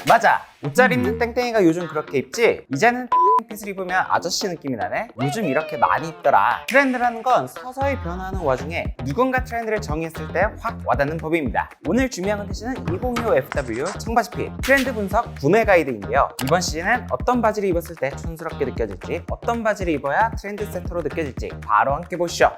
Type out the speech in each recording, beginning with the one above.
맞아! 옷 잘 입는 땡땡이가 요즘 그렇게 입지? 이제는 핏을 입으면 아저씨 느낌이 나네? 요즘 이렇게 많이 입더라. 트렌드라는 건 서서히 변화하는 와중에 누군가 트렌드를 정의했을 때 확 와닿는 법입니다. 오늘 준비한 컨텐츠는 2025 FW 청바지 핏 트렌드 분석 구매 가이드인데요. 이번 시즌엔 어떤 바지를 입었을 때 촌스럽게 느껴질지, 어떤 바지를 입어야 트렌드 세터로 느껴질지 바로 함께 보시죠.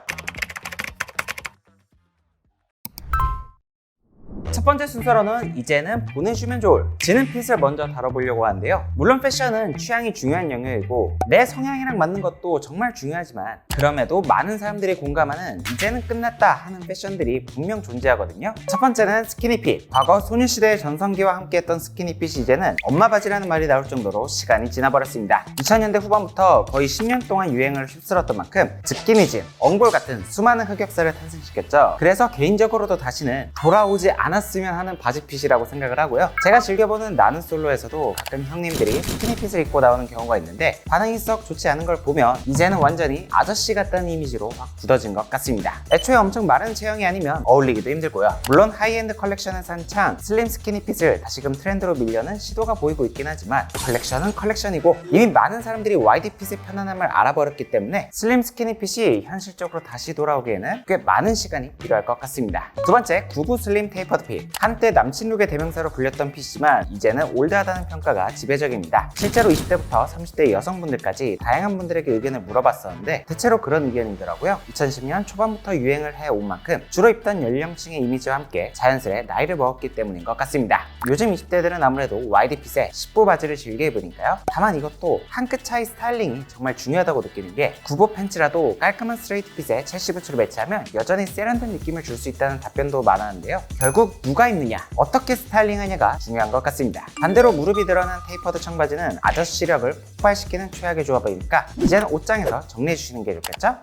첫 번째 순서로는 이제는 보내주면 좋을 지는 핏을 먼저 다뤄보려고 하는데요. 물론 패션은 취향이 중요한 영역이고 내 성향이랑 맞는 것도 정말 중요하지만 그럼에도 많은 사람들이 공감하는 이제는 끝났다 하는 패션들이 분명 존재하거든요. 첫 번째는 스키니핏. 과거 소녀시대의 전성기와 함께했던 스키니핏이 이제는 엄마 바지라는 말이 나올 정도로 시간이 지나버렸습니다. 2000년대 후반부터 거의 10년 동안 유행을 휩쓸었던 만큼 스키니진, 엉골 같은 수많은 흑역사를 탄생시켰죠. 그래서 개인적으로도 다시는 돌아오지 않았으면 하는 바지핏이라고 생각을 하고요. 제가 즐겨보는 나는 솔로에서도 가끔 형님들이 스키니핏을 입고 나오는 경우가 있는데 반응이 썩 좋지 않은 걸 보면 이제는 완전히 아저씨 같다는 이미지로 확 굳어진 것 같습니다. 애초에 엄청 마른 체형이 아니면 어울리기도 힘들고요. 물론 하이엔드 컬렉션에서 한창 슬림 스키니핏을 다시금 트렌드로 밀려는 시도가 보이고 있긴 하지만 컬렉션은 컬렉션이고 이미 많은 사람들이 와이드핏의 편안함을 알아버렸기 때문에 슬림 스키니핏이 현실적으로 다시 돌아오기에는 꽤 많은 시간이 필요할 것 같습니다. 두 번째, 구구 슬림 테이퍼드 핏. 한때 남친 룩의 대명사로 불렸던 핏이지만 이제는 올드하다는 평가가 지배적입니다. 실제로 20대부터 30대 여성분들까지 다양한 분들에게 의견을 물어봤었는데 대체로 그런 의견이더라고요. 2010년 초반부터 유행을 해온 만큼 주로 입던 연령층의 이미지와 함께 자연스레 나이를 먹었기 때문인 것 같습니다. 요즘 20대들은 아무래도 와이드핏에 10보 바지를 즐겨 입으니까요. 다만 이것도 한 끗 차이 스타일링이 정말 중요하다고 느끼는 게 구보 팬츠라도 깔끔한 스트레이트 핏에 첼시 부츠로 매치하면 여전히 세련된 느낌을 줄 수 있다는 답변도 많았는데요. 결국 누가 입느냐, 어떻게 스타일링하냐가 중요한 것 같습니다. 반대로 무릎이 드러난 테이퍼드 청바지는 아저씨력을 폭발시키는 최악의 조합이니까 이제는 옷장에서 정리해 주시는 게 좋겠죠?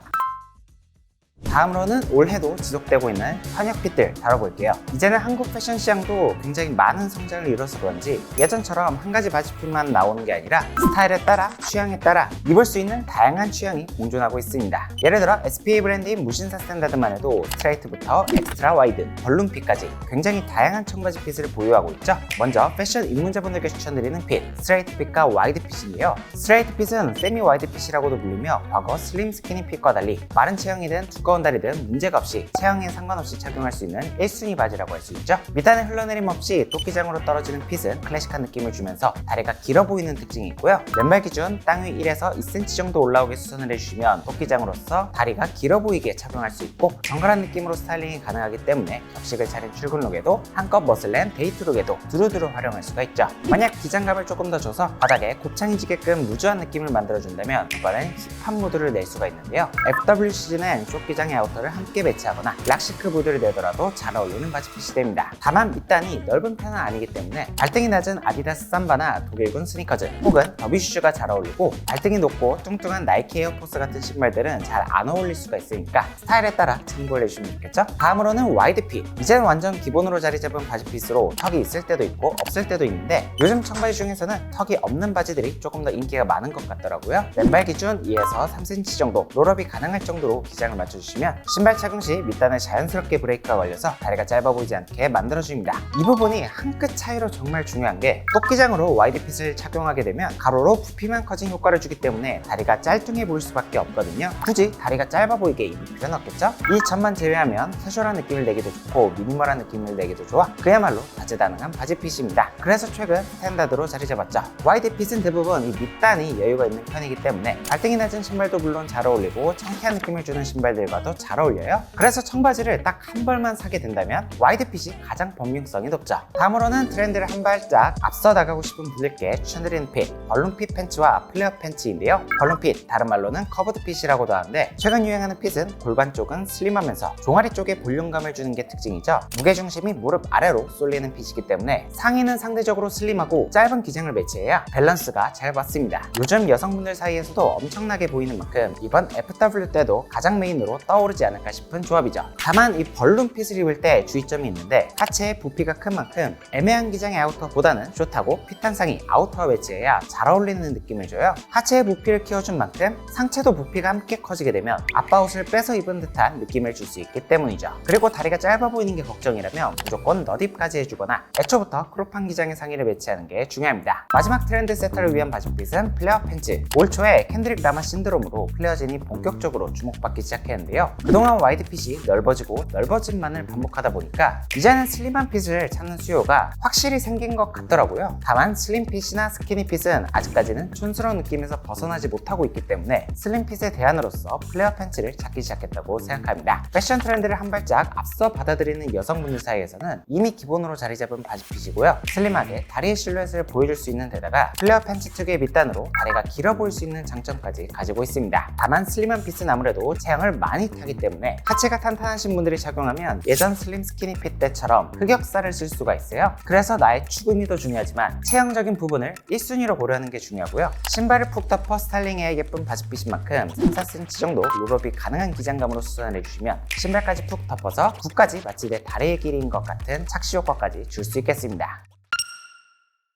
다음으로는 올해도 지속되고 있는 현역핏들 다뤄볼게요. 이제는 한국 패션 시장도 굉장히 많은 성장을 이뤄서 그런지 예전처럼 한 가지 바지핏만 나오는 게 아니라 스타일에 따라, 취향에 따라 입을 수 있는 다양한 취향이 공존하고 있습니다. 예를 들어 SPA 브랜드인 무신사 스탠다드만 해도 스트레이트부터 엑스트라 와이드, 벌룬핏까지 굉장히 다양한 청바지 핏을 보유하고 있죠. 먼저 패션 입문자분들께 추천드리는 핏, 스트레이트 핏과 와이드 핏인데요. 스트레이트 핏은 세미 와이드 핏이라고도 불리며 과거 슬림 스키니 핏과 달리 마른 체형이든 두꺼운 다리든 문제가 없이 체형에 상관없이 착용할 수 있는 1순위 바지라고 할 수 있죠. 밑단에 흘러내림 없이 토끼장으로 떨어지는 핏은 클래식한 느낌을 주면서 다리가 길어 보이는 특징이 있고요. 왼발 기준 땅 위 1에서 2cm 정도 올라오게 수선을 해주시면 토끼장으로서 다리가 길어 보이게 착용할 수 있고 정갈한 느낌으로 스타일링이 가능하기 때문에 격식을 차린 출근룩에도 한껏 멋을 낸 데이트룩에도 두루두루 활용할 수가 있죠. 만약 기장감을 조금 더 줘서 바닥에 곱창이 지게끔 루즈한 느낌을 만들어준다면 이번엔 힙한 무드를 낼 수가 있는데요. FW 시즌엔 쇼기장 아우터를 함께 매치하거나 락시크 무드를 내더라도 잘 어울리는 바지핏이 됩니다. 다만 밑단이 넓은 편은 아니기 때문에 발등이 낮은 아디다스 삼바나 독일군 스니커즈 혹은 더비슈즈가 잘 어울리고 발등이 높고 뚱뚱한 나이키 에어포스 같은 신발들은 잘 안 어울릴 수가 있으니까 스타일에 따라 참고를 해주시면 좋겠죠? 다음으로는 와이드핏. 이제는 완전 기본으로 자리 잡은 바지핏으로 턱이 있을 때도 있고 없을 때도 있는데 요즘 청바지 중에서는 턱이 없는 바지들이 조금 더 인기가 많은 것 같더라고요. 왼발 기준 2에서 3cm 정도 롤업이 가능할 정도로 기장을 맞춰주시면 신발 착용 시 밑단에 자연스럽게 브레이크가 걸려서 다리가 짧아 보이지 않게 만들어줍니다. 이 부분이 한 끗 차이로 정말 중요한 게 토끼장으로 와이드핏을 착용하게 되면 가로로 부피만 커진 효과를 주기 때문에 다리가 짤뚱해 보일 수밖에 없거든요. 굳이 다리가 짧아 보이게 입을 필요는 없겠죠? 이 점만 제외하면 캐주얼한 느낌을 내기도 좋고 미니멀한 느낌을 내기도 좋아 그야말로 다재다능한 바지핏입니다. 그래서 최근 스탠다드로 자리 잡았죠. 와이드핏은 대부분 이 밑단이 여유가 있는 편이기 때문에 발등이 낮은 신발도 물론 잘 어울리고 청키한 느낌을 주는 신발들과도 잘 어울려요. 그래서 청바지를 딱 한 벌만 사게 된다면 와이드핏이 가장 범용성이 높죠. 다음으로는 트렌드를 한 발짝 앞서 나가고 싶은 분들께 추천드리는 핏, 벌룬핏 팬츠와 플레어 팬츠인데요. 벌룬핏, 다른 말로는 커브드 핏이라고도 하는데 최근 유행하는 핏은 골반 쪽은 슬림하면서 종아리 쪽에 볼륨감을 주는 게 특징이죠. 무게중심이 무릎 아래로 쏠리는 핏이기 때문에 상의는 상대적으로 슬림하고 짧은 기장을 매치해야 밸런스가 잘 맞습니다. 요즘 여성분들 사이에서도 엄청나게 보이는 만큼 이번 FW 때도 가장 메인으로 떠오르지 않을까 싶은 조합이죠. 다만 이 벌룬 핏을 입을 때 주의점이 있는데 하체의 부피가 큰 만큼 애매한 기장의 아우터보다는 숏하고 핏한 상의 아우터와 매치해야 잘 어울리는 느낌을 줘요. 하체의 부피를 키워준 만큼 상체도 부피가 함께 커지게 되면 아빠 옷을 빼서 입은 듯한 느낌을 줄 수 있기 때문이죠. 그리고 다리가 짧아 보이는 게 걱정이라면 무조건 너딥까지 해주거나 애초부터 크롭한 기장의 상의를 매치하는 게 중요합니다. 마지막 트렌드 세터를 위한 바지핏은 플레어 팬츠. 올 초에 켄드릭 라마 신드롬으로 플레어진이 본격적으로 주목받기 시작했는데요. 그동안 와이드핏이 넓어지고 넓어짐만을 반복하다 보니까 이제는 슬림한 핏을 찾는 수요가 확실히 생긴 것 같더라고요. 다만 슬림핏이나 스키니핏은 아직까지는 촌스러운 느낌에서 벗어나지 못하고 있기 때문에 슬림핏의 대안으로서 플레어 팬츠를 찾기 시작했다고 생각합니다. 패션 트렌드를 한 발짝 앞서 받아들이는 여성분들 사이에서는 이미 기본으로 자리 잡은 바지핏이고요. 슬림하게 다리의 실루엣을 보여줄 수 있는 데다가 플레어 팬츠 특유의 밑단으로 다리가 길어 보일 수 있는 장점까지 가지고 있습니다. 다만 슬림한 핏은 아무래도 체형을 많이 타기 때문에 하체가 탄탄하신 분들이 착용하면 예전 슬림 스키니핏 때처럼 흑역사를 쓸 수가 있어요. 그래서 나의 추구미도 중요하지만 체형적인 부분을 1순위로 고려하는 게 중요하고요. 신발을 푹 덮어 스타일링해야 예쁜 바지핏인 만큼 3-4cm 정도 롤업이 가능한 기장감으로 수선을 해주시면 신발까지 푹 덮어서 굽까지 마치 내 다리의 길이인 것 같은 착시 효과까지 줄 수 있겠습니다.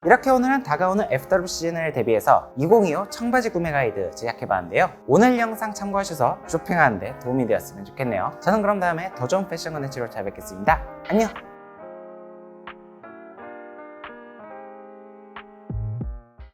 이렇게 오늘은 다가오는 FW 시즌을 대비해서 2025 청바지 구매 가이드 제작해봤는데요. 오늘 영상 참고하셔서 쇼핑하는데 도움이 되었으면 좋겠네요. 저는 그럼 다음에 더 좋은 패션 컨텐츠로 찾아뵙겠습니다. 안녕!